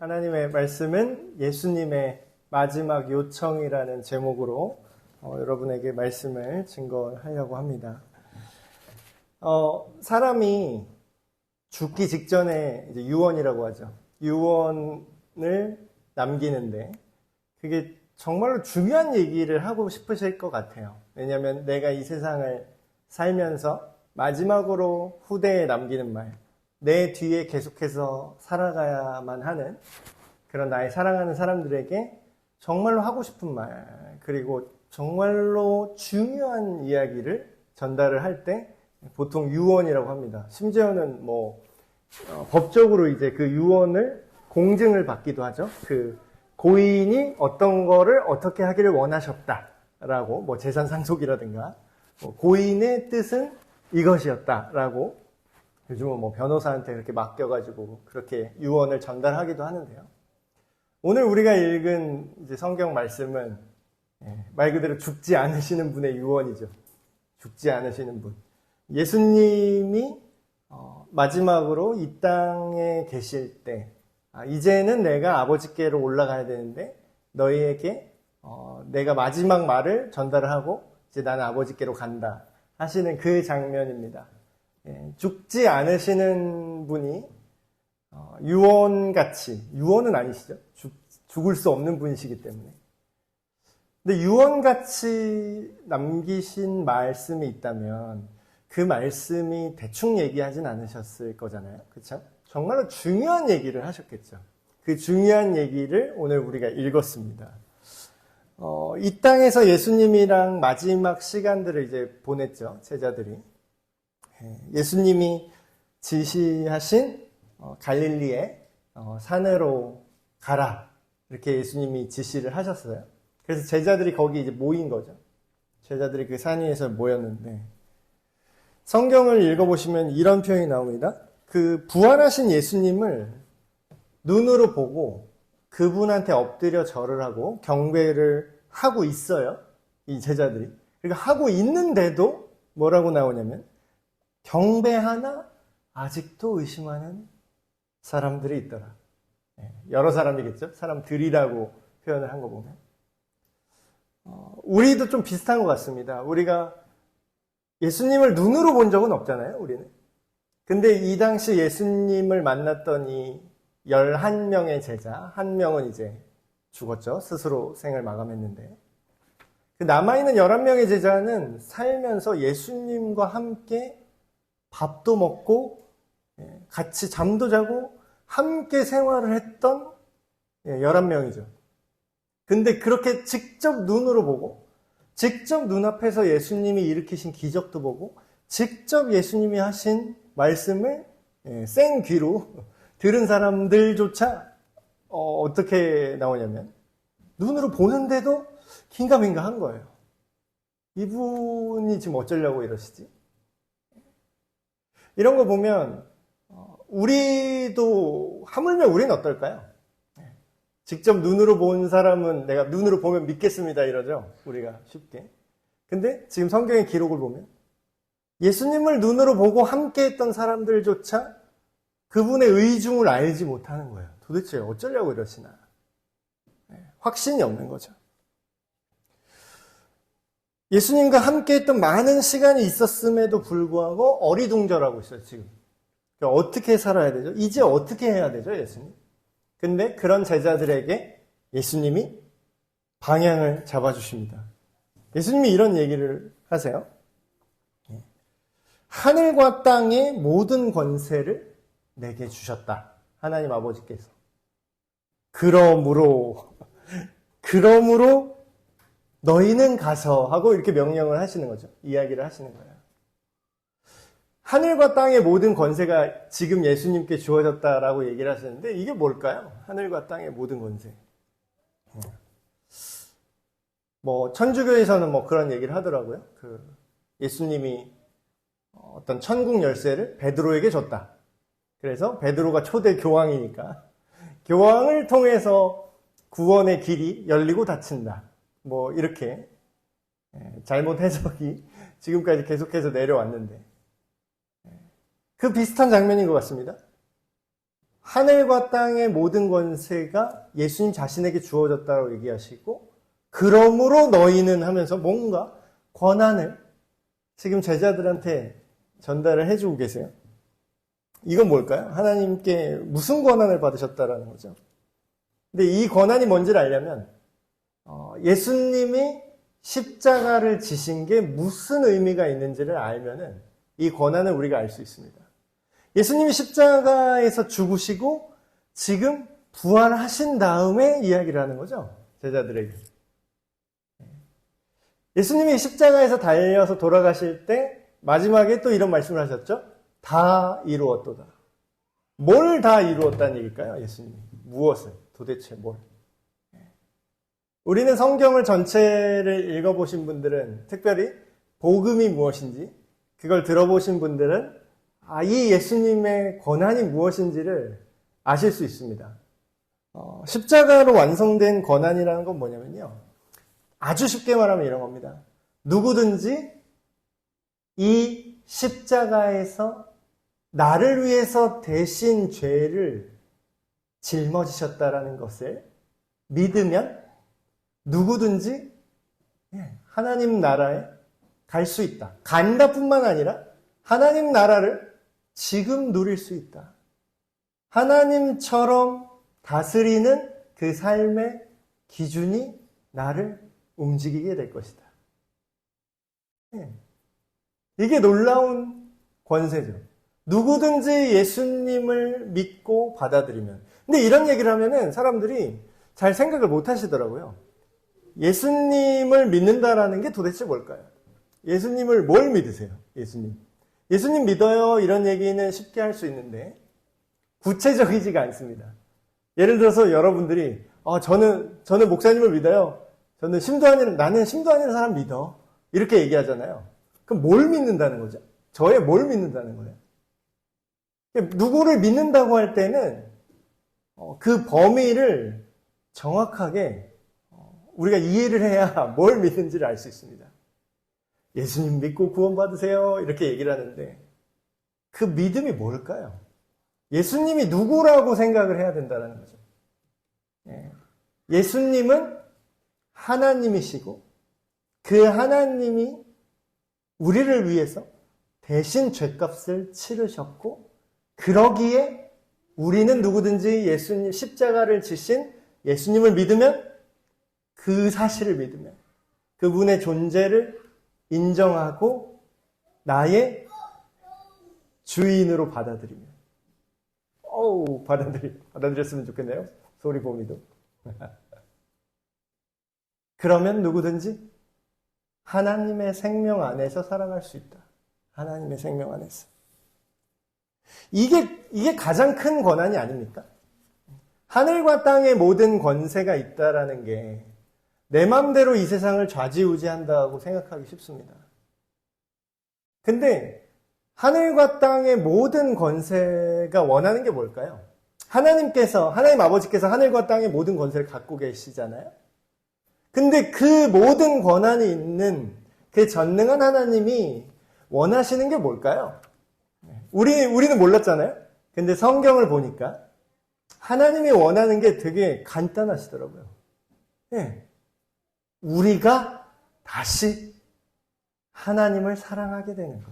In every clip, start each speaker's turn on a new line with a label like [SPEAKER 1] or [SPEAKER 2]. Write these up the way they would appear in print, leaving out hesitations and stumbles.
[SPEAKER 1] 하나님의 말씀은 예수님의 마지막 요청이라는 제목으로 여러분에게 말씀을 증거하려고 합니다. 사람이 죽기 직전에 이제 유언이라고 하죠. 유언을 남기는데 그게 정말로 중요한 얘기를 하고 싶으실 것 같아요. 왜냐하면 내가 이 세상을 살면서 마지막으로 후대에 남기는 말, 내 뒤에 계속해서 살아가야만 하는 그런 나의 사랑하는 사람들에게 정말로 하고 싶은 말, 그리고 정말로 중요한 이야기를 전달을 할 때 보통 유언이라고 합니다. 심지어는 법적으로 이제 그 유언을 공증을 받기도 하죠. 그 고인이 어떤 거를 어떻게 하기를 원하셨다라고, 재산 상속이라든가, 고인의 뜻은 이것이었다라고, 요즘은 변호사한테 그렇게 맡겨가지고 그렇게 유언을 전달하기도 하는데요. 오늘 우리가 읽은 이제 성경 말씀은 말 그대로 죽지 않으시는 분의 유언이죠. 죽지 않으시는 분. 예수님이 마지막으로 이 땅에 계실 때, 이제는 내가 아버지께로 올라가야 되는데 너희에게 내가 마지막 말을 전달을 하고 이제 나는 아버지께로 간다 하시는 그 장면입니다. 죽지 않으시는 분이 유언같이, 유언은 아니시죠. 죽을 수 없는 분이시기 때문에. 근데 유언같이 남기신 말씀이 있다면 그 말씀이 대충 얘기하진 않으셨을 거잖아요. 그렇죠? 정말로 중요한 얘기를 하셨겠죠. 그 중요한 얘기를 오늘 우리가 읽었습니다. 이 땅에서 예수님이랑 마지막 시간들을 이제 보냈죠. 제자들이. 예수님이 지시하신 갈릴리의 산으로 가라. 이렇게 예수님이 지시를 하셨어요. 그래서 제자들이 거기 이제 모인 거죠. 제자들이 그 산 위에서 모였는데, 성경을 읽어보시면 이런 표현이 나옵니다. 그 부활하신 예수님을 눈으로 보고 그분한테 엎드려 절을 하고 경배를 하고 있어요. 이 제자들이. 그러니까 하고 있는데도 뭐라고 나오냐면, 경배하나 아직도 의심하는 사람들이 있더라. 여러 사람이겠죠? 사람들이라고 표현을 한 거 보면. 우리도 좀 비슷한 것 같습니다. 우리가 예수님을 눈으로 본 적은 없잖아요, 우리는. 근데 이 당시 예수님을 만났던 이 11명의 제자, 한 명은 이제 죽었죠. 스스로 생을 마감했는데. 그 남아있는 11명의 제자는 살면서 예수님과 함께 밥도 먹고 같이 잠도 자고 함께 생활을 했던 11명이죠. 근데 그렇게 직접 눈으로 보고 직접 눈앞에서 예수님이 일으키신 기적도 보고 직접 예수님이 하신 말씀을 생귀로 들은 사람들조차 어떻게 나오냐면 눈으로 보는데도 긴가민가한 거예요. 이분이 지금 어쩌려고 이러시지? 이런 거 보면 우리도 하물며 우리는 어떨까요? 직접 눈으로 본 사람은 내가 눈으로 보면 믿겠습니다 이러죠. 우리가 쉽게. 근데 지금 성경의 기록을 보면 예수님을 눈으로 보고 함께했던 사람들조차 그분의 의중을 알지 못하는 거예요. 도대체 어쩌려고 이러시나. 확신이 없는 거죠. 예수님과 함께했던 많은 시간이 있었음에도 불구하고 어리둥절하고 있어요, 지금. 그러니까 어떻게 살아야 되죠? 이제 어떻게 해야 되죠, 예수님? 근데 그런 제자들에게 예수님이 방향을 잡아주십니다. 예수님이 이런 얘기를 하세요. 하늘과 땅의 모든 권세를 내게 주셨다. 하나님 아버지께서. 그러므로 너희는 가서 하고 이렇게 명령을 하시는 거죠. 이야기를 하시는 거예요. 하늘과 땅의 모든 권세가 지금 예수님께 주어졌다라고 얘기를 하시는데 이게 뭘까요? 하늘과 땅의 모든 권세. 천주교에서는 그런 얘기를 하더라고요. 예수님이 어떤 천국 열쇠를 베드로에게 줬다. 그래서 베드로가 초대 교황이니까 교황을 통해서 구원의 길이 열리고 닫힌다. 이렇게 잘못 해석이 지금까지 계속해서 내려왔는데 그 비슷한 장면인 것 같습니다. 하늘과 땅의 모든 권세가 예수님 자신에게 주어졌다고 얘기하시고, 그러므로 너희는 하면서 뭔가 권한을 지금 제자들한테 전달을 해주고 계세요. 이건 뭘까요? 하나님께 무슨 권한을 받으셨다라는 거죠. 근데 이 권한이 뭔지를 알려면 예수님이 십자가를 지신 게 무슨 의미가 있는지를 알면은 이 권한을 우리가 알 수 있습니다. 예수님이 십자가에서 죽으시고 지금 부활하신 다음에 이야기를 하는 거죠. 제자들에게. 예수님이 십자가에서 달려서 돌아가실 때 마지막에 또 이런 말씀을 하셨죠. 다 이루었도다. 뭘 다 이루었다는 얘기일까요? 예수님이. 무엇을? 도대체 뭘? 우리는 성경을 전체를 읽어보신 분들은, 특별히 복음이 무엇인지 그걸 들어보신 분들은 이 예수님의 권한이 무엇인지를 아실 수 있습니다. 십자가로 완성된 권한이라는 건 뭐냐면요, 아주 쉽게 말하면 이런 겁니다. 누구든지 이 십자가에서 나를 위해서 대신 죄를 짊어지셨다라는 것을 믿으면 누구든지 하나님 나라에 갈 수 있다. 간다뿐만 아니라 하나님 나라를 지금 누릴 수 있다. 하나님처럼 다스리는 그 삶의 기준이 나를 움직이게 될 것이다. 이게 놀라운 권세죠. 누구든지 예수님을 믿고 받아들이면. 근데 이런 얘기를 하면은 사람들이 잘 생각을 못 하시더라고요. 예수님을 믿는다라는 게 도대체 뭘까요? 예수님을 뭘 믿으세요? 예수님 믿어요. 이런 얘기는 쉽게 할 수 있는데 구체적이지가 않습니다. 예를 들어서 여러분들이 저는 목사님을 믿어요. 나는 심도 아니는 사람 믿어. 이렇게 얘기하잖아요. 그럼 뭘 믿는다는 거죠? 저의 뭘 믿는다는 거예요? 누구를 믿는다고 할 때는 그 범위를 정확하게 우리가 이해를 해야 뭘 믿는지를 알 수 있습니다. 예수님 믿고 구원받으세요. 이렇게 얘기를 하는데 그 믿음이 뭘까요? 예수님이 누구라고 생각을 해야 된다는 거죠. 예수님은 하나님이시고 그 하나님이 우리를 위해서 대신 죄값을 치르셨고, 그러기에 우리는 누구든지 예수님 십자가를 지신 예수님을 믿으면, 그 사실을 믿으면, 그분의 존재를 인정하고 나의 주인으로 받아들이면, 받아들였으면 좋겠네요. 소리 봄이도. 그러면 누구든지 하나님의 생명 안에서 살아갈 수 있다. 하나님의 생명 안에서. 이게 가장 큰 권한이 아닙니까? 하늘과 땅의 모든 권세가 있다라는 게 내 맘대로 이 세상을 좌지우지한다고 생각하기 쉽습니다. 근데 하늘과 땅의 모든 권세가 원하는 게 뭘까요? 하나님 아버지께서 하늘과 땅의 모든 권세를 갖고 계시잖아요. 근데 그 모든 권한이 있는 그 전능한 하나님이 원하시는 게 뭘까요? 우리는 몰랐잖아요. 근데 성경을 보니까 하나님이 원하는 게 되게 간단하시더라고요. 우리가 다시 하나님을 사랑하게 되는 것.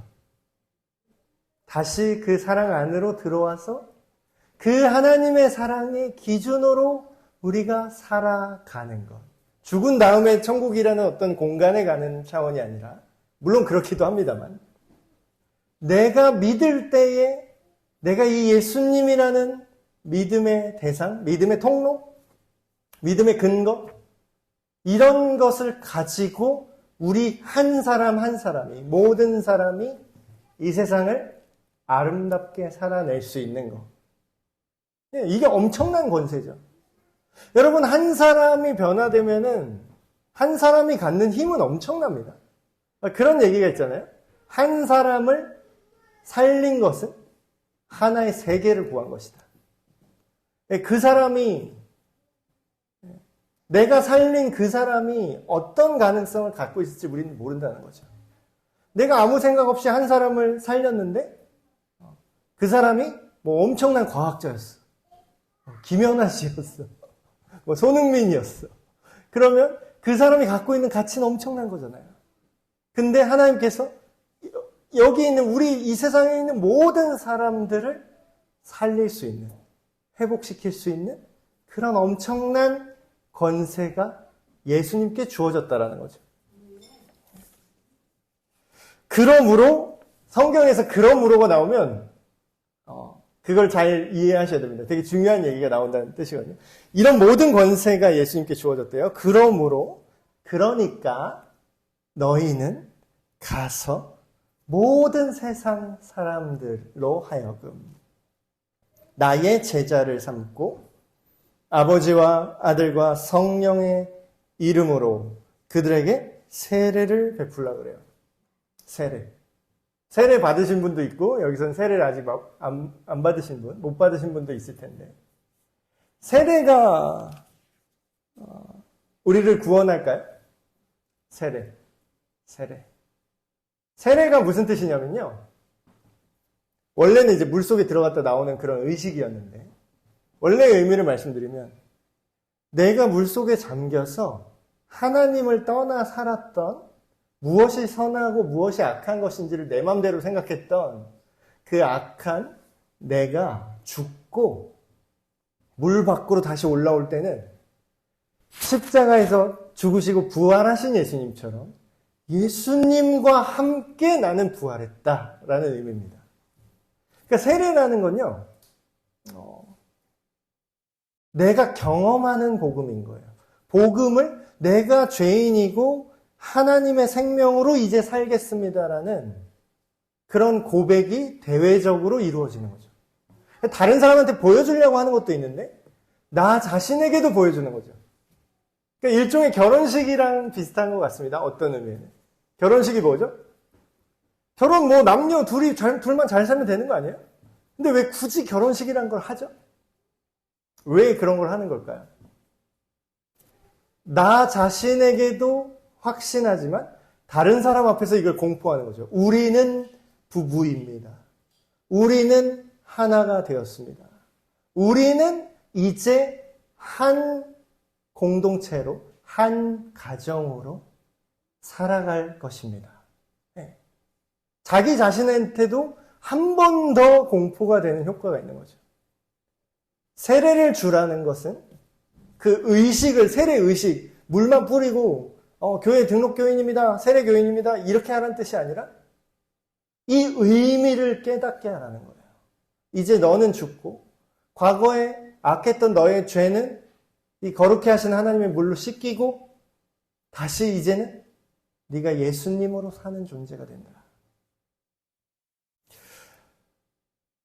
[SPEAKER 1] 다시 그 사랑 안으로 들어와서 그 하나님의 사랑의 기준으로 우리가 살아가는 것. 죽은 다음에 천국이라는 어떤 공간에 가는 차원이 아니라, 물론 그렇기도 합니다만, 내가 믿을 때에 내가 이 예수님이라는 믿음의 대상, 믿음의 통로, 믿음의 근거, 이런 것을 가지고 우리 한 사람 한 사람이, 모든 사람이 이 세상을 아름답게 살아낼 수 있는 것. 이게 엄청난 권세죠. 여러분, 한 사람이 변화되면은 한 사람이 갖는 힘은 엄청납니다. 그런 얘기가 있잖아요. 한 사람을 살린 것은 하나의 세계를 구한 것이다. 그 사람이, 내가 살린 그 사람이 어떤 가능성을 갖고 있을지 우리는 모른다는 거죠. 내가 아무 생각 없이 한 사람을 살렸는데 그 사람이 엄청난 과학자였어. 김연아 씨였어. 뭐 손흥민이었어. 그러면 그 사람이 갖고 있는 가치는 엄청난 거잖아요. 근데 하나님께서 여기 있는 우리 이 세상에 있는 모든 사람들을 살릴 수 있는, 회복시킬 수 있는 그런 엄청난 권세가 예수님께 주어졌다라는 거죠. 그러므로 성경에서 그러므로가 나오면 그걸 잘 이해하셔야 됩니다. 되게 중요한 얘기가 나온다는 뜻이거든요. 이런 모든 권세가 예수님께 주어졌대요. 그러므로, 그러니까 너희는 가서 모든 세상 사람들로 하여금 나의 제자를 삼고 아버지와 아들과 성령의 이름으로 그들에게 세례를 베풀라 그래요. 세례 받으신 분도 있고 여기서는 세례를 아직 안 받으신 분, 못 받으신 분도 있을 텐데 세례가 우리를 구원할까요? 세례가 무슨 뜻이냐면요. 원래는 이제 물속에 들어갔다 나오는 그런 의식이었는데 원래의 의미를 말씀드리면 내가 물속에 잠겨서 하나님을 떠나 살았던 무엇이 선하고 무엇이 악한 것인지를 내 맘대로 생각했던 그 악한 내가 죽고 물 밖으로 다시 올라올 때는 십자가에서 죽으시고 부활하신 예수님처럼 예수님과 함께 나는 부활했다라는 의미입니다. 그러니까 세례라는 건요, 내가 경험하는 복음인 거예요. 복음을 내가 죄인이고 하나님의 생명으로 이제 살겠습니다라는 그런 고백이 대외적으로 이루어지는 거죠. 다른 사람한테 보여주려고 하는 것도 있는데 나 자신에게도 보여주는 거죠. 그러니까 일종의 결혼식이랑 비슷한 것 같습니다. 어떤 의미에는. 결혼식이 뭐죠? 결혼 뭐 남녀 둘만 잘 살면 되는 거 아니에요? 근데 왜 굳이 결혼식이란 걸 하죠? 왜 그런 걸 하는 걸까요? 나 자신에게도 확신하지만 다른 사람 앞에서 이걸 공포하는 거죠. 우리는 부부입니다. 우리는 하나가 되었습니다. 우리는 이제 한 공동체로, 한 가정으로 살아갈 것입니다. 네. 자기 자신한테도 한 번 더 공포가 되는 효과가 있는 거죠. 세례를 주라는 것은 그 의식을, 세례 의식, 물만 뿌리고 교회 등록교인입니다. 세례교인입니다. 이렇게 하라는 뜻이 아니라 이 의미를 깨닫게 하라는 거예요. 이제 너는 죽고 과거에 악했던 너의 죄는 이 거룩해 하신 하나님의 물로 씻기고 다시 이제는 네가 예수님으로 사는 존재가 된다.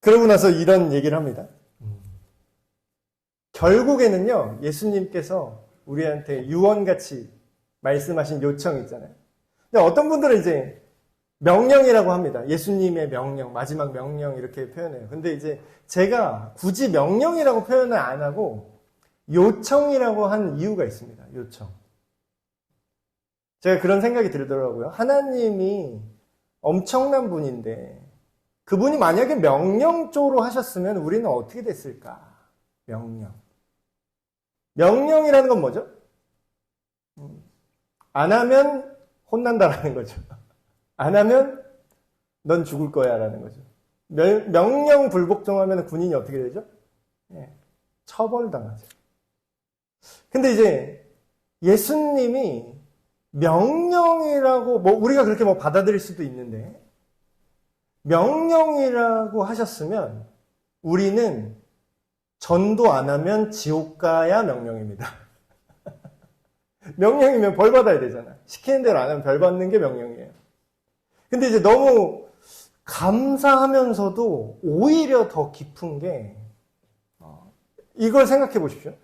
[SPEAKER 1] 그러고 나서 이런 얘기를 합니다. 결국에는요, 예수님께서 우리한테 유언같이 말씀하신 요청이 있잖아요. 근데 어떤 분들은 이제 명령이라고 합니다. 예수님의 명령, 마지막 명령 이렇게 표현해요. 근데 이제 제가 굳이 명령이라고 표현을 안 하고 요청이라고 한 이유가 있습니다. 요청. 제가 그런 생각이 들더라고요. 하나님이 엄청난 분인데 그분이 만약에 명령 쪽으로 하셨으면 우리는 어떻게 됐을까? 명령이라는 건 뭐죠? 안 하면 혼난다라는 거죠. 안 하면 넌 죽을 거야 라는 거죠. 명령 불복종하면 군인이 어떻게 되죠? 처벌당하죠. 근데 이제 예수님이 명령이라고 우리가 그렇게 받아들일 수도 있는데 명령이라고 하셨으면 우리는 전도 안 하면 지옥 가야 명령입니다. 명령이면 벌 받아야 되잖아. 시키는 대로 안 하면 벌 받는 게 명령이에요. 근데 이제 너무 감사하면서도 오히려 더 깊은 게 이걸 생각해 보십시오.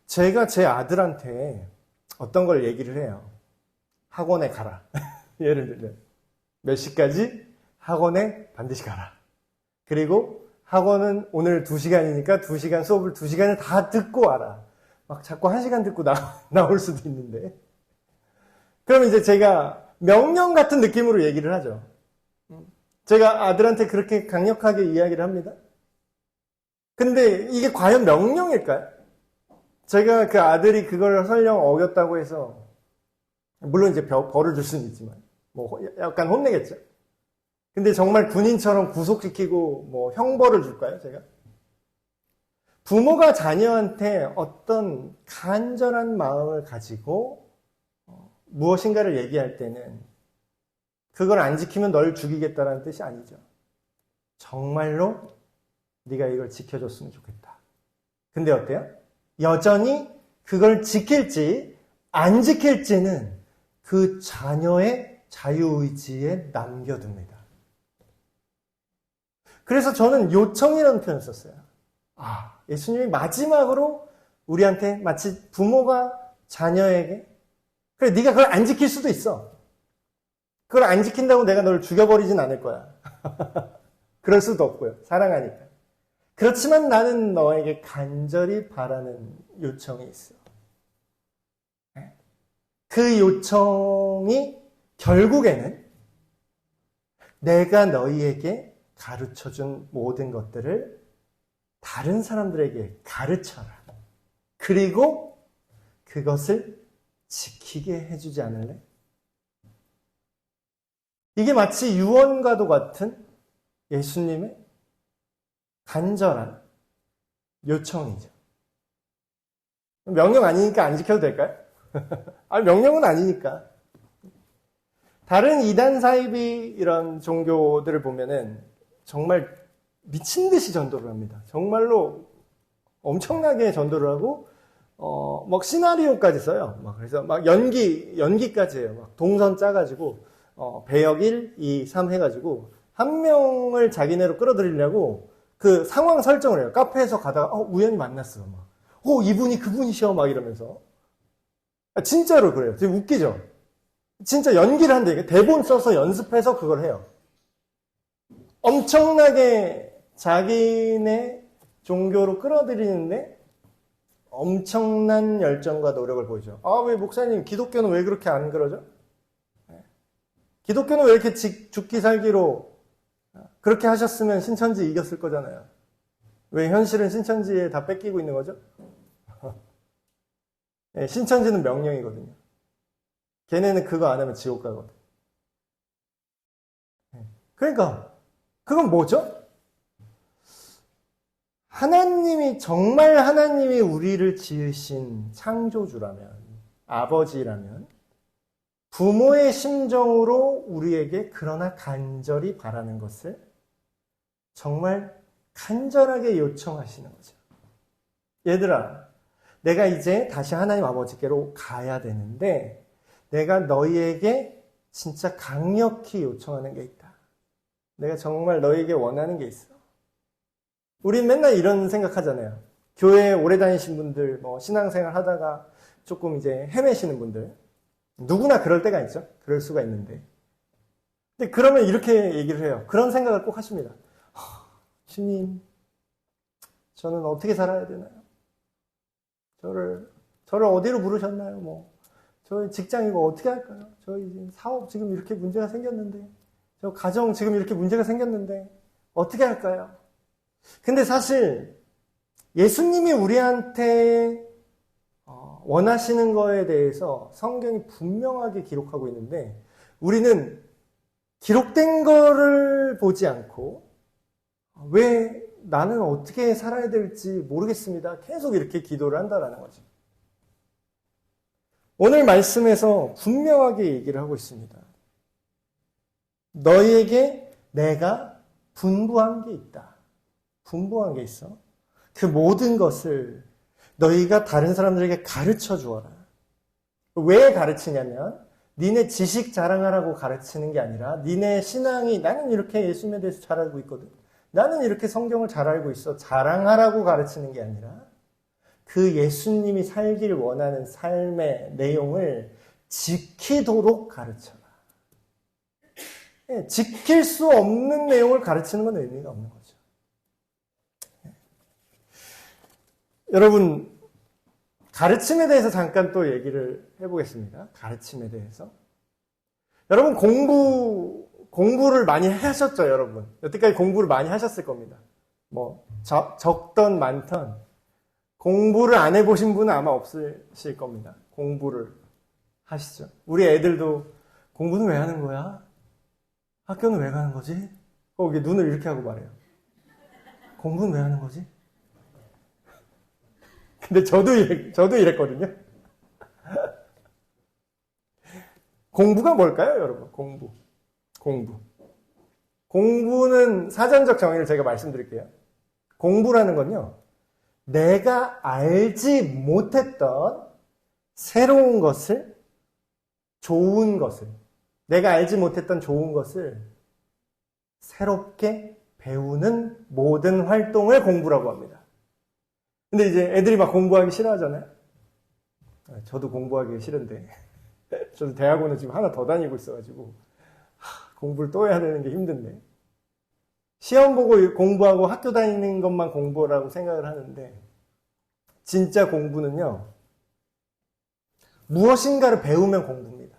[SPEAKER 1] 제가 제 아들한테 어떤 걸 얘기를 해요. 학원에 가라. 예를 들면 몇 시까지 학원에 반드시 가라. 그리고 학원은 오늘 2시간이니까 2시간 수업을 2시간을 다 듣고 와라. 막 자꾸 1시간 듣고 나올 수도 있는데. 그럼 이제 제가 명령 같은 느낌으로 얘기를 하죠. 제가 아들한테 그렇게 강력하게 이야기를 합니다. 근데 이게 과연 명령일까요? 제가 그 아들이 그걸 설령 어겼다고 해서, 물론 이제 벌을 줄 수는 있지만, 뭐 약간 혼내겠죠. 근데 정말 군인처럼 구속시키고 뭐 형벌을 줄까요, 제가? 부모가 자녀한테 어떤 간절한 마음을 가지고 무엇인가를 얘기할 때는 그걸 안 지키면 널 죽이겠다라는 뜻이 아니죠. 정말로 네가 이걸 지켜줬으면 좋겠다. 근데 어때요? 여전히 그걸 지킬지 안 지킬지는 그 자녀의 자유의지에 남겨둡니다. 그래서 저는 요청이라는 표현을 썼어요. 예수님이 마지막으로 우리한테 마치 부모가 자녀에게, 그래 네가 그걸 안 지킬 수도 있어. 그걸 안 지킨다고 내가 널 죽여버리진 않을 거야. 그럴 수도 없고요. 사랑하니까. 그렇지만 나는 너에게 간절히 바라는 요청이 있어. 그 요청이 결국에는 내가 너희에게 가르쳐준 모든 것들을 다른 사람들에게 가르쳐라. 그리고 그것을 지키게 해주지 않을래? 이게 마치 유언과도 같은 예수님의 간절한 요청이죠. 명령 아니니까 안 지켜도 될까요? 명령은 아니니까. 다른 이단 사이비 이런 종교들을 보면은 정말 미친 듯이 전도를 합니다. 정말로 엄청나게 전도를 하고, 막 시나리오까지 써요. 그래서 연기까지 해요. 막 동선 짜가지고, 배역 1, 2, 3 해가지고, 한 명을 자기네로 끌어들이려고 그 상황 설정을 해요. 카페에서 가다가, 우연히 만났어. 이분이 그분이셔. 막 이러면서. 진짜로 그래요. 되게 웃기죠? 진짜 연기를 한대. 대본 써서 연습해서 그걸 해요. 엄청나게 자기네 종교로 끌어들이는데 엄청난 열정과 노력을 보이죠. 왜 목사님 기독교는 왜 그렇게 안 그러죠? 기독교는 왜 이렇게 죽기 살기로 그렇게 하셨으면 신천지 이겼을 거잖아요. 왜 현실은 신천지에 다 뺏기고 있는 거죠? 신천지는 명령이거든요. 걔네는 그거 안 하면 지옥 가거든. 그러니까 그건 뭐죠? 정말 하나님이 우리를 지으신 창조주라면, 아버지라면, 부모의 심정으로 우리에게 그러나 간절히 바라는 것을 정말 간절하게 요청하시는 거죠. 얘들아, 내가 이제 다시 하나님 아버지께로 가야 되는데, 내가 너희에게 진짜 강력히 요청하는 게 있다. 내가 정말 너희에게 원하는 게 있어. 우린 맨날 이런 생각하잖아요. 교회에 오래 다니신 분들, 신앙생활 하다가 조금 이제 헤매시는 분들, 누구나 그럴 때가 있죠. 그럴 수가 있는데. 근데 그러면 이렇게 얘기를 해요. 그런 생각을 꼭 하십니다. 주님, 저는 어떻게 살아야 되나요? 저를 어디로 부르셨나요? 저희 직장 이거 어떻게 할까요? 저희 사업 지금 이렇게 문제가 생겼는데, 저 가정 지금 이렇게 문제가 생겼는데, 어떻게 할까요? 근데 사실 예수님이 우리한테 원하시는 거에 대해서 성경이 분명하게 기록하고 있는데 우리는 기록된 거를 보지 않고 왜 나는 어떻게 살아야 될지 모르겠습니다. 계속 이렇게 기도를 한다라는 거죠. 오늘 말씀에서 분명하게 얘기를 하고 있습니다. 너희에게 내가 분부한 게 있다. 분부한 게 있어. 그 모든 것을 너희가 다른 사람들에게 가르쳐 주어라. 왜 가르치냐면 니네 지식 자랑하라고 가르치는 게 아니라 니네 신앙이 나는 이렇게 예수님에 대해서 잘 알고 있거든. 나는 이렇게 성경을 잘 알고 있어. 자랑하라고 가르치는 게 아니라 그 예수님이 살길 원하는 삶의 내용을 지키도록 가르쳐라. 지킬 수 없는 내용을 가르치는 건 의미가 없는 거죠. 여러분, 가르침에 대해서 잠깐 또 얘기를 해보겠습니다. 가르침에 대해서. 여러분, 공부를 많이 하셨죠, 여러분? 여태까지 공부를 많이 하셨을 겁니다. 적던 많던 공부를 안 해보신 분은 아마 없으실 겁니다. 공부를 하시죠. 우리 애들도 공부는 왜 하는 거야? 학교는 왜 가는 거지? 거기 눈을 이렇게 하고 말해요. 공부는 왜 하는 거지? 근데 저도 이랬거든요. 공부가 뭘까요, 여러분? 공부는 사전적 정의를 제가 말씀드릴게요. 공부라는 건요, 내가 알지 못했던 새로운 것을, 좋은 것을, 내가 알지 못했던 좋은 것을 새롭게 배우는 모든 활동을 공부라고 합니다. 근데 이제 애들이 막 공부하기 싫어하잖아요. 저도 공부하기 싫은데 저도 대학원을 지금 하나 더 다니고 있어가지고 공부를 또 해야 되는 게 힘든데, 시험 보고 공부하고 학교 다니는 것만 공부라고 생각을 하는데, 진짜 공부는요, 무엇인가를 배우면 공부입니다.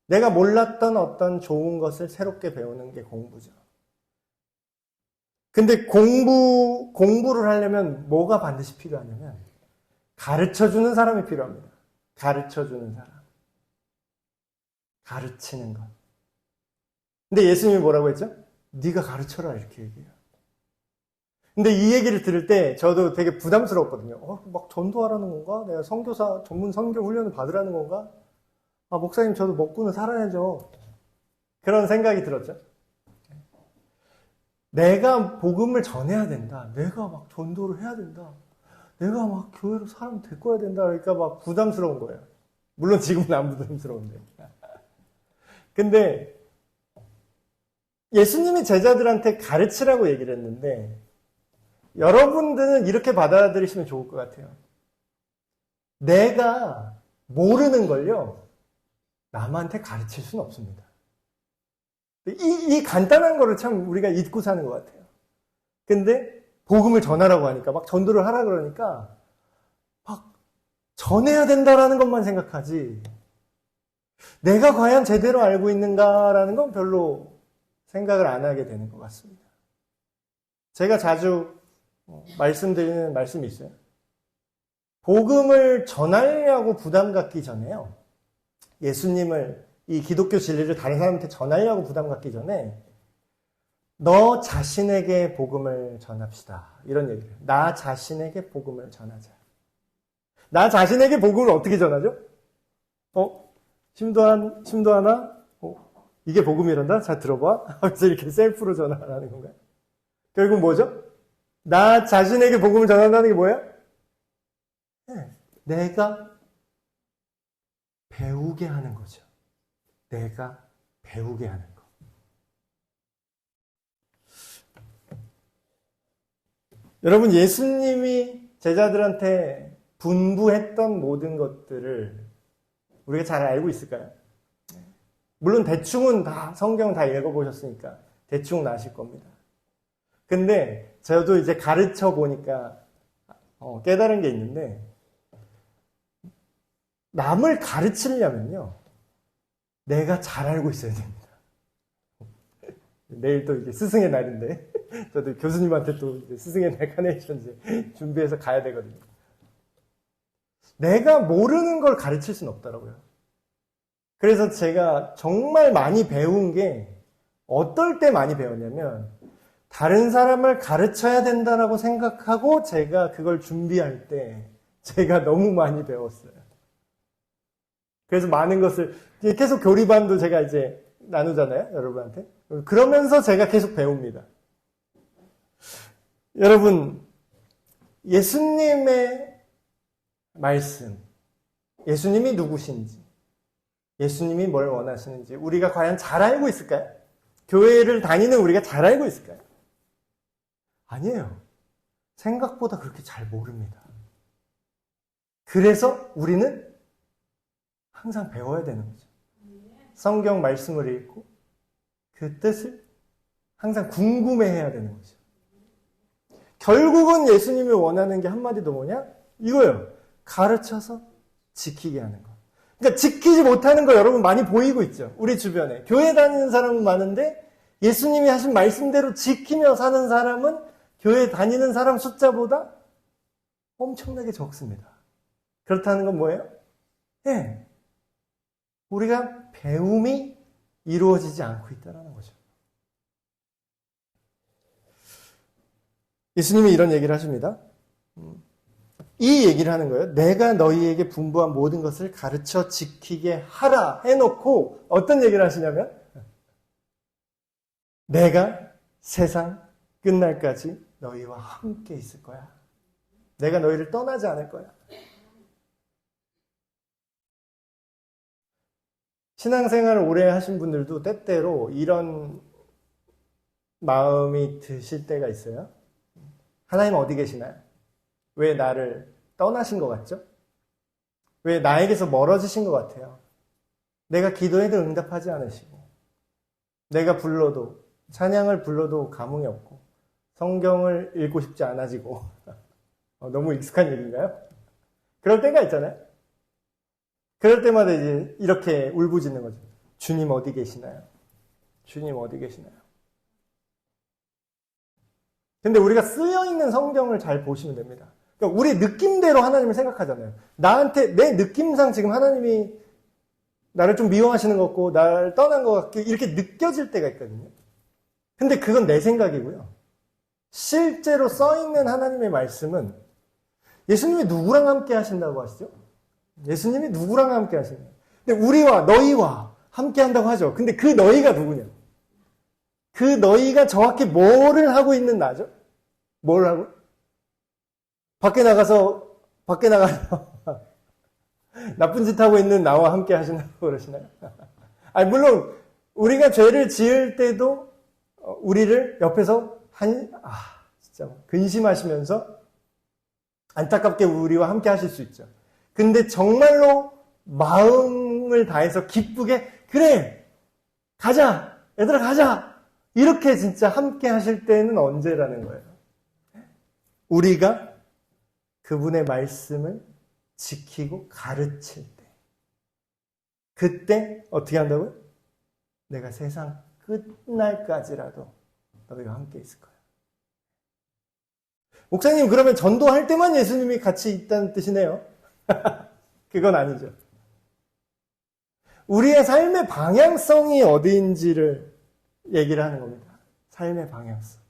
[SPEAKER 1] 내가 몰랐던 어떤 좋은 것을 새롭게 배우는 게 공부죠. 근데 공부를 하려면 뭐가 반드시 필요하냐면 가르쳐주는 사람이 필요합니다. 가르쳐주는 사람. 가르치는 것. 근데 예수님이 뭐라고 했죠? 네가 가르쳐라, 이렇게 얘기해요. 근데 이 얘기를 들을 때 저도 되게 부담스러웠거든요. 막 전도하라는 건가? 내가 선교사, 전문 선교 훈련을 받으라는 건가? 목사님, 저도 먹고는 살아야죠. 그런 생각이 들었죠. 내가 복음을 전해야 된다. 내가 막 전도를 해야 된다. 내가 막 교회로 사람 데리고 와야 된다. 그러니까 막 부담스러운 거예요. 물론 지금은 안 부담스러운데. 근데 예수님이 제자들한테 가르치라고 얘기를 했는데, 여러분들은 이렇게 받아들이시면 좋을 것 같아요. 내가 모르는 걸요, 남한테 가르칠 수는 없습니다. 이 간단한 거를 참 우리가 잊고 사는 것 같아요. 근데 복음을 전하라고 하니까, 막 전도를 하라 그러니까 막 전해야 된다라는 것만 생각하지, 내가 과연 제대로 알고 있는가라는 건 별로 생각을 안 하게 되는 것 같습니다. 제가 자주 말씀드리는 말씀이 있어요. 복음을 전하려고 부담 갖기 전에요, 예수님을, 이 기독교 진리를 다른 사람한테 전하려고 부담 갖기 전에 너 자신에게 복음을 전합시다, 이런 얘기를. 나 자신에게 복음을 전하자. 나 자신에게 복음을 어떻게 전하죠? 심도 하나? 이게 복음이란다? 자, 들어봐. 하면서 이렇게 셀프로 전하라는 건가요? 결국 뭐죠? 나 자신에게 복음을 전한다는 게 뭐예요? 내가 배우게 하는 거죠. 내가 배우게 하는 거. 여러분, 예수님이 제자들한테 분부했던 모든 것들을 우리가 잘 알고 있을까요? 물론 대충은 다, 성경 다 읽어보셨으니까 대충은 아실 겁니다. 근데 저도 이제 가르쳐 보니까 깨달은 게 있는데, 남을 가르치려면요, 내가 잘 알고 있어야 됩니다. 내일 또 이게 스승의 날인데, 저도 교수님한테 또 이제 스승의 날 카네이션 이제 준비해서 가야 되거든요. 내가 모르는 걸 가르칠 수는 없더라고요. 그래서 제가 정말 많이 배운 게, 어떨 때 많이 배웠냐면, 다른 사람을 가르쳐야 된다라고 생각하고 제가 그걸 준비할 때 제가 너무 많이 배웠어요. 그래서 많은 것을 계속 교리반도 제가 이제 나누잖아요, 여러분한테. 그러면서 제가 계속 배웁니다. 여러분, 예수님의 말씀, 예수님이 누구신지, 예수님이 뭘 원하시는지 우리가 과연 잘 알고 있을까요? 교회를 다니는 우리가 잘 알고 있을까요? 아니에요. 생각보다 그렇게 잘 모릅니다. 그래서 우리는 항상 배워야 되는 거죠. 성경 말씀을 읽고 그 뜻을 항상 궁금해해야 되는 거죠. 결국은 예수님이 원하는 게 한마디 더 뭐냐? 이거예요. 가르쳐서 지키게 하는 거. 그러니까 지키지 못하는 거 여러분 많이 보이고 있죠. 우리 주변에. 교회 다니는 사람은 많은데 예수님이 하신 말씀대로 지키며 사는 사람은 교회 다니는 사람 숫자보다 엄청나게 적습니다. 그렇다는 건 뭐예요? 네. 우리가 배움이 이루어지지 않고 있다는 거죠. 예수님이 이런 얘기를 하십니다. 이 얘기를 하는 거예요. 내가 너희에게 분부한 모든 것을 가르쳐 지키게 하라 해놓고 어떤 얘기를 하시냐면 내가 세상 끝날까지 너희와 함께 있을 거야. 내가 너희를 떠나지 않을 거야. 신앙생활을 오래 하신 분들도 때때로 이런 마음이 드실 때가 있어요. 하나님 어디 계시나요? 왜 나를 떠나신 것 같죠? 왜 나에게서 멀어지신 것 같아요? 내가 기도해도 응답하지 않으시고, 내가 불러도, 찬양을 불러도 감흥이 없고, 성경을 읽고 싶지 않아지고, 너무 익숙한 일인가요? 그럴 때가 있잖아요. 그럴 때마다 이제 이렇게 울부짖는 거죠. 주님 어디 계시나요? 주님 어디 계시나요? 근데 우리가 쓰여있는 성경을 잘 보시면 됩니다. 그러니까 우리 느낌대로 하나님을 생각하잖아요. 나한테 내 느낌상 지금 하나님이 나를 좀 미워하시는 것 같고 나를 떠난 것 같고 이렇게 느껴질 때가 있거든요. 근데 그건 내 생각이고요. 실제로 써있는 하나님의 말씀은 예수님이 누구랑 함께 하신다고 하시죠? 예수님이 누구랑 함께 하시나요? 근데 우리와 너희와 함께 한다고 하죠. 근데 그 너희가 누구냐? 그 너희가 정확히 뭐를 하고 있는 나죠? 뭘 하고? 밖에 나가서 나쁜 짓 하고 있는 나와 함께 하시나요? 그러시나요? 아니, 물론 우리가 죄를 지을 때도 우리를 옆에서 진짜 근심하시면서 안타깝게 우리와 함께 하실 수 있죠. 근데 정말로 마음을 다해서 기쁘게 그래 가자 얘들아 가자 이렇게 진짜 함께 하실 때는 언제라는 거예요? 우리가 그분의 말씀을 지키고 가르칠 때 그때 어떻게 한다고요? 내가 세상 끝날까지라도 너희와 함께 있을 거야. 목사님 그러면 전도할 때만 예수님이 같이 있다는 뜻이네요. 그건 아니죠. 우리의 삶의 방향성이 어디인지를 얘기를 하는 겁니다. 삶의 방향성.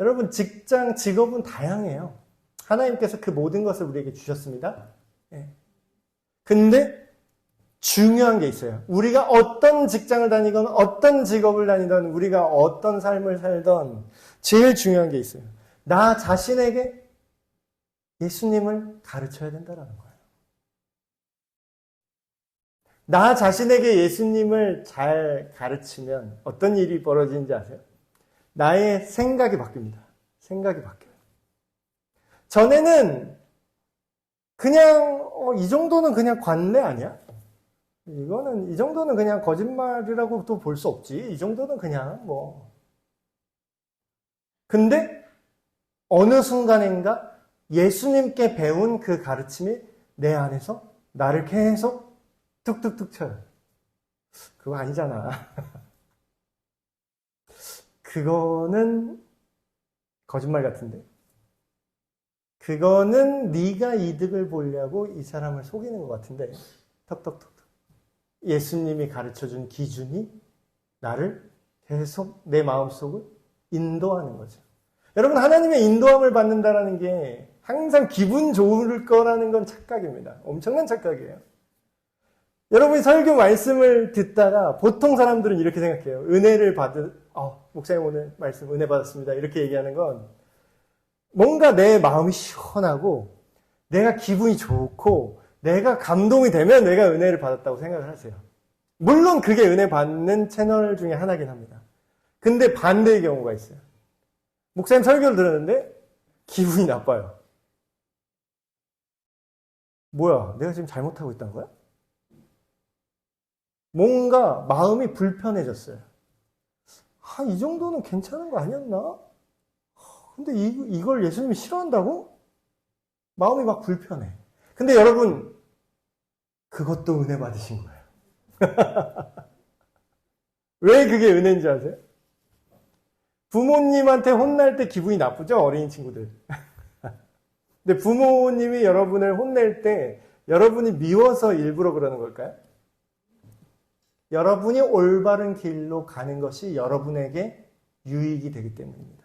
[SPEAKER 1] 여러분 직장, 직업은 다양해요. 하나님께서 그 모든 것을 우리에게 주셨습니다. 근데 중요한 게 있어요. 우리가 어떤 직장을 다니건 어떤 직업을 다니던 우리가 어떤 삶을 살던 제일 중요한 게 있어요. 나 자신에게 예수님을 가르쳐야 된다는 거예요. 나 자신에게 예수님을 잘 가르치면 어떤 일이 벌어지는지 아세요? 나의 생각이 바뀝니다. 생각이 바뀌어요. 전에는 그냥 이 정도는 그냥 관례 아니야? 이 정도는 그냥 거짓말이라고도 볼 수 없지. 이 정도는 그냥 뭐. 근데 어느 순간인가 예수님께 배운 그 가르침이 내 안에서 나를 계속 툭툭툭 쳐요. 그거 아니잖아. 그거는 거짓말 같은데. 그거는 네가 이득을 보려고 이 사람을 속이는 것 같은데. 턱턱턱. 예수님이 가르쳐준 기준이 나를 계속 내 마음속을 인도하는 거죠. 여러분 하나님의 인도함을 받는다는 게 항상 기분 좋을 거라는 건 착각입니다. 엄청난 착각이에요. 여러분이 설교 말씀을 듣다가 보통 사람들은 이렇게 생각해요. 은혜를 목사님 오늘 말씀 은혜 받았습니다. 이렇게 얘기하는 건 뭔가 내 마음이 시원하고 내가 기분이 좋고 내가 감동이 되면 내가 은혜를 받았다고 생각을 하세요. 물론 그게 은혜 받는 채널 중에 하나긴 합니다. 근데 반대의 경우가 있어요. 목사님 설교를 들었는데 기분이 나빠요. 뭐야, 내가 지금 잘못하고 있다는 거야? 뭔가 마음이 불편해졌어요. 이 정도는 괜찮은 거 아니었나? 근데 이걸 예수님이 싫어한다고? 마음이 막 불편해. 근데 여러분, 그것도 은혜 받으신 거예요. 왜 그게 은혜인지 아세요? 부모님한테 혼날 때 기분이 나쁘죠? 어린이 친구들. 근데 부모님이 여러분을 혼낼 때 여러분이 미워서 일부러 그러는 걸까요? 여러분이 올바른 길로 가는 것이 여러분에게 유익이 되기 때문입니다.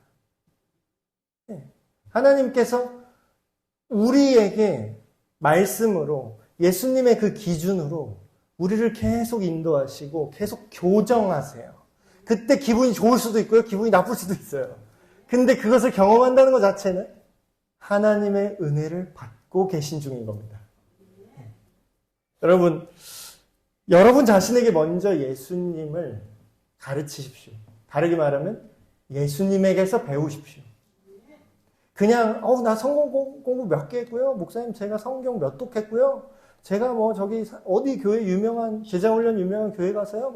[SPEAKER 1] 하나님께서 우리에게 말씀으로 예수님의 그 기준으로 우리를 계속 인도하시고 계속 교정하세요. 그때 기분이 좋을 수도 있고요. 기분이 나쁠 수도 있어요. 근데 그것을 경험한다는 것 자체는 하나님의 은혜를 받고 계신 중인 겁니다. 여러분 자신에게 먼저 예수님을 가르치십시오. 다르게 말하면 예수님에게서 배우십시오. 그냥 나 성경 공부 몇 개 했고요. 목사님 제가 성경 몇 독 했고요. 제가 저기 어디 교회 유명한 제자훈련 유명한 교회 가서요.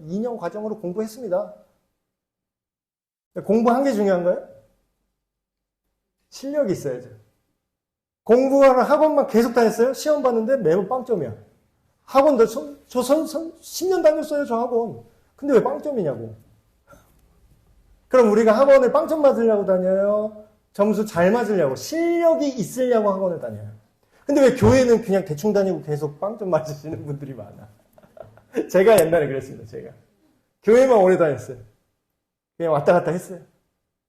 [SPEAKER 1] 2년 과정으로 공부했습니다. 공부한 게 중요한 거예요? 실력이 있어야죠. 공부하러 학원만 계속 다녔어요? 시험 봤는데 매번 빵점이야. 학원 저 10년 다녔어요, 저 학원. 근데 왜 빵점이냐고. 그럼 우리가 학원을 빵점 맞으려고 다녀요? 점수 잘 맞으려고, 실력이 있으려고 학원을 다녀요. 근데 왜 교회는 그냥 대충 다니고 계속 빵점 맞으시는 분들이 많아. 제가 옛날에 그랬습니다, 제가. 교회만 오래 다녔어요. 그냥 왔다 갔다 했어요.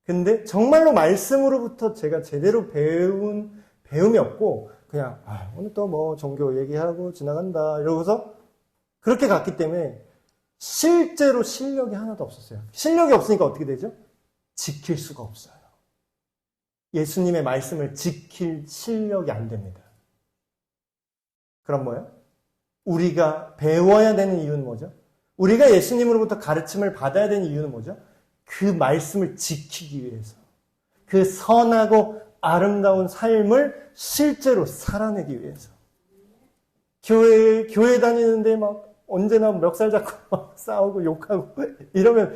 [SPEAKER 1] 근데 정말로 말씀으로부터 제가 제대로 배운 배움이 없고, 그냥, 오늘 또 종교 얘기하고 지나간다, 이러고서 그렇게 갔기 때문에 실제로 실력이 하나도 없었어요. 실력이 없으니까 어떻게 되죠? 지킬 수가 없어요. 예수님의 말씀을 지킬 실력이 안 됩니다. 그럼 뭐예요? 우리가 배워야 되는 이유는 뭐죠? 우리가 예수님으로부터 가르침을 받아야 되는 이유는 뭐죠? 그 말씀을 지키기 위해서. 그 선하고 아름다운 삶을 실제로 살아내기 위해서. 교회 다니는데 언제나 멱살 잡고 싸우고 욕하고 이러면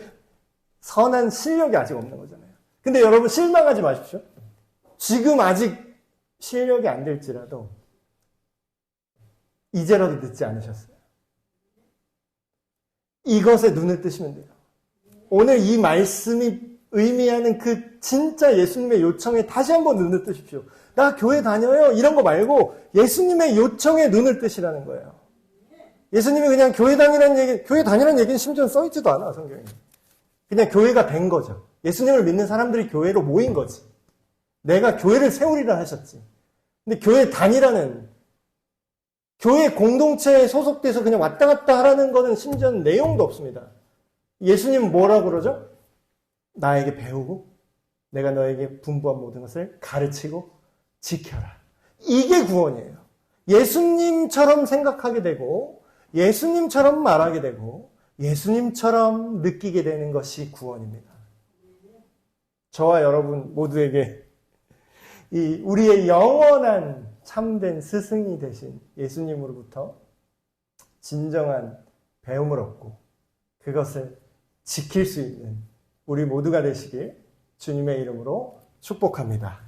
[SPEAKER 1] 선한 실력이 아직 없는 거잖아요. 근데 여러분 실망하지 마십시오. 지금 아직 실력이 안 될지라도 이제라도 늦지 않으셨어요. 이것에 눈을 뜨시면 돼요. 오늘 이 말씀이 의미하는 그 진짜 예수님의 요청에 다시 한번 눈을 뜨십시오. 나 교회 다녀요. 이런 거 말고 예수님의 요청에 눈을 뜨시라는 거예요. 예수님이 그냥 교회 다니라는 얘기는 심지어 써있지도 않아, 성경에. 그냥 교회가 된 거죠. 예수님을 믿는 사람들이 교회로 모인 거지. 내가 교회를 세우리라 하셨지. 근데 교회 다니라는, 교회 공동체에 소속돼서 그냥 왔다 갔다 하라는 거는 심지어 내용도 없습니다. 예수님은 뭐라고 그러죠? 나에게 배우고 내가 너에게 분부한 모든 것을 가르치고 지켜라. 이게 구원이에요. 예수님처럼 생각하게 되고 예수님처럼 말하게 되고 예수님처럼 느끼게 되는 것이 구원입니다. 저와 여러분 모두에게 우리의 영원한 참된 스승이 되신 예수님으로부터 진정한 배움을 얻고 그것을 지킬 수 있는 우리 모두가 되시길 주님의 이름으로 축복합니다.